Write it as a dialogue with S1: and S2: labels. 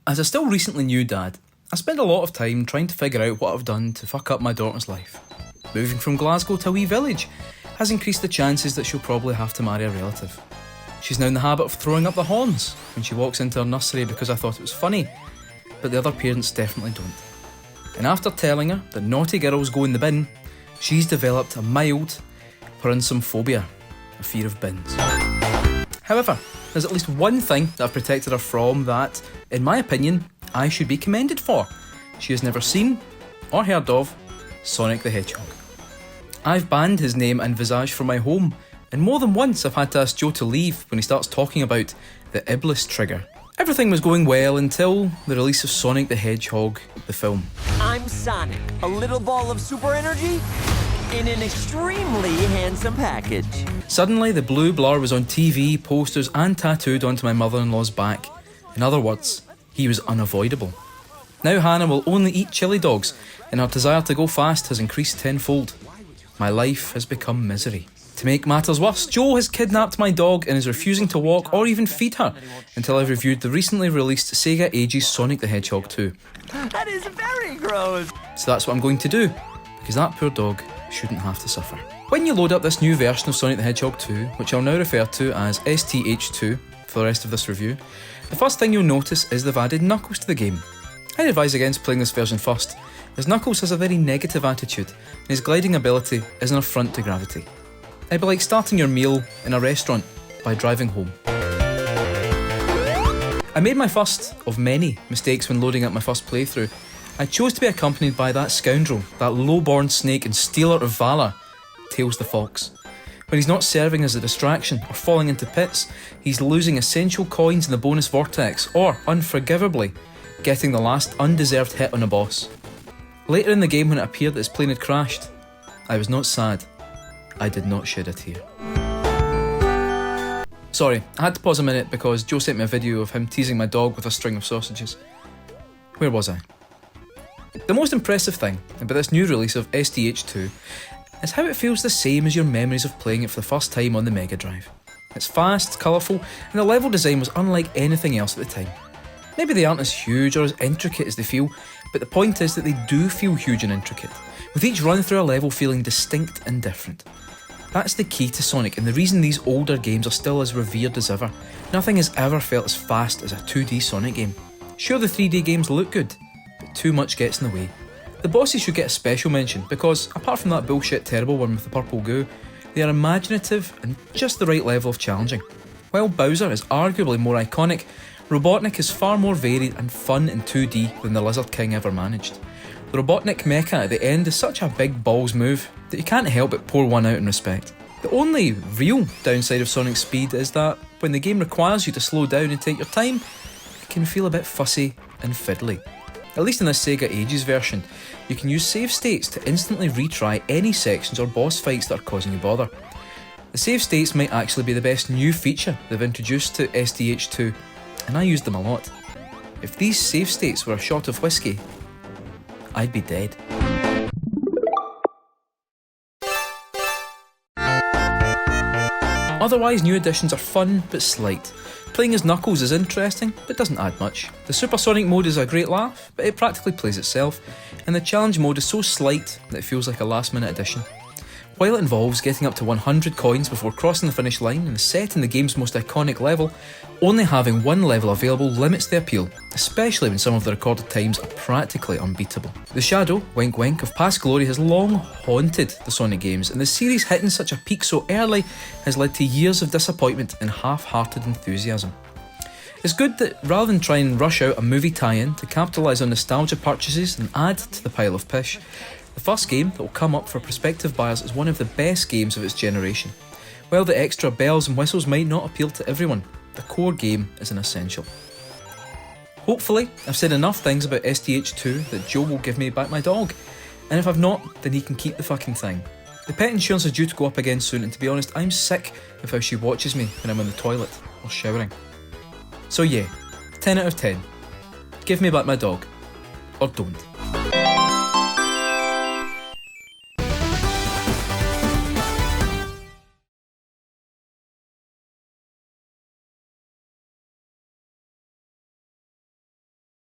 S1: As a still recently new dad, I spend a lot of time trying to figure out what I've done to fuck up my daughter's life. Moving from Glasgow to a wee village has increased the chances that she'll probably have to marry a relative. She's now in the habit of throwing up the horns when she walks into her nursery because I thought it was funny, but the other parents definitely don't. And after telling her that naughty girls go in the bin, she's developed a mild phobia, a fear of bins. However, there's at least one thing that I've protected her from that, in my opinion, I should be commended for. She has never seen or heard of Sonic the Hedgehog. I've banned his name and visage from my home, and more than once I've had to ask Joe to leave when he starts talking about the Iblis trigger. Everything was going well until the release of Sonic the Hedgehog, the film.
S2: I'm Sonic, a little ball of super energy in an extremely handsome package.
S1: Suddenly the blue blur was on TV, posters and tattooed onto my mother-in-law's back. In other words, he was unavoidable. Now Hannah will only eat chili dogs, and her desire to go fast has increased tenfold. My life has become misery. To make matters worse, Joe has kidnapped my dog and is refusing to walk or even feed her until I've reviewed the recently released Sega Ages Sonic the Hedgehog 2.
S2: That is very gross.
S1: So that's what I'm going to do, because that poor dog shouldn't have to suffer. When you load up this new version of Sonic the Hedgehog 2, which I'll now refer to as STH2 for the rest of this review, the first thing you'll notice is they've added Knuckles to the game. I'd advise against playing this version first, as Knuckles has a very negative attitude and his gliding ability is an affront to gravity. It'd be like starting your meal in a restaurant by driving home. I made my first of many mistakes when loading up my first playthrough. I chose to be accompanied by that scoundrel, that low-born snake and stealer of valour, Tails the Fox. When he's not serving as a distraction or falling into pits, he's losing essential coins in the bonus vortex or, unforgivably, getting the last undeserved hit on a boss. Later in the game when it appeared that his plane had crashed, I was not sad. I did not shed a tear. Sorry, I had to pause a minute because Joe sent me a video of him teasing my dog with a string of sausages. Where was I? The most impressive thing about this new release of STH2 is how it feels the same as your memories of playing it for the first time on the Mega Drive. It's fast, colourful, and the level design was unlike anything else at the time. Maybe they aren't as huge or as intricate as they feel, but the point is that they do feel huge and intricate, with each run through a level feeling distinct and different. That's the key to Sonic and the reason these older games are still as revered as ever. Nothing has ever felt as fast as a 2D Sonic game. Sure, the 3D games look good, but too much gets in the way. The bosses should get a special mention because, apart from that bullshit terrible one with the purple goo, they are imaginative and just the right level of challenging. While Bowser is arguably more iconic, Robotnik is far more varied and fun in 2D than the Lizard King ever managed. The Robotnik mecha at the end is such a big balls move that you can't help but pour one out in respect. The only real downside of Sonic's speed is that when the game requires you to slow down and take your time, it can feel a bit fussy and fiddly. At least in this Sega Ages version, you can use save states to instantly retry any sections or boss fights that are causing you bother. The save states might actually be the best new feature they've introduced to STH2, and I used them a lot. If these save states were a shot of whiskey, I'd be dead. Otherwise, new additions are fun but slight. Playing as Knuckles is interesting, but doesn't add much. The Supersonic mode is a great laugh, but it practically plays itself, and the challenge mode is so slight that it feels like a last-minute addition. While it involves getting up to 100 coins before crossing the finish line and is set in the game's most iconic level, only having one level available limits the appeal, especially when some of the recorded times are practically unbeatable. The shadow, wink wink, of past glory has long haunted the Sonic games, and the series hitting such a peak so early has led to years of disappointment and half-hearted enthusiasm. It's good that rather than try and rush out a movie tie-in to capitalise on nostalgia purchases and add to the pile of pish, the first game that will come up for prospective buyers is one of the best games of its generation. While the extra bells and whistles might not appeal to everyone, the core game is an essential. Hopefully, I've said enough things about STH2 that Joe will give me back my dog, and if I've not, then he can keep the fucking thing. The pet insurance is due to go up again soon, and to be honest, I'm sick of how she watches me when I'm in the toilet or showering. So yeah, 10 out of 10. Give me back my dog. Or don't.